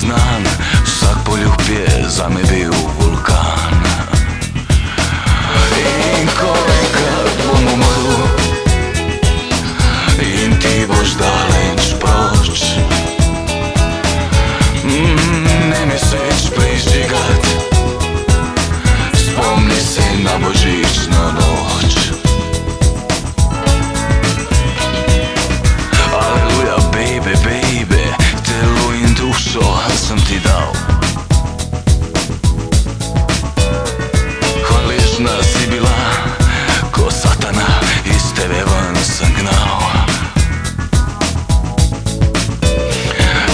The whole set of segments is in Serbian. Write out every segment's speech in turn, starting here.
знан, vsak poljubje zame bil vulkan. In ko enkrat bom umrl in ti boš daleč proč, ne mi sveč prižigat, spomni se na božično noč. Aleluja, baby, baby, telo in dušo sem ti dal. Hvaležna si bila, ko satana iz tebe ven sem gnal.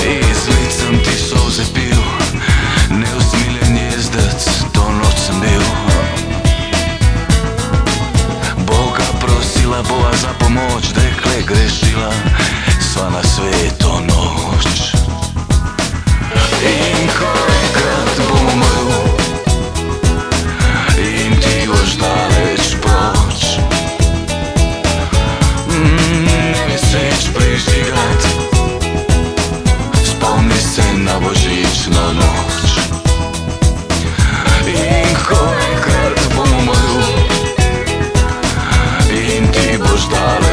Iz lic sem ti solze pil, neusmiljen jezdec, to noč sem bil. Boga prosila bova za pomoč, dekle grešila sva na sveto noč. In ko enkrat bom umrl in ti boš daleč proč, ne mi sveč prižigat, spomni se na božično noč. In ko enkrat bom umrl in ti boš daleč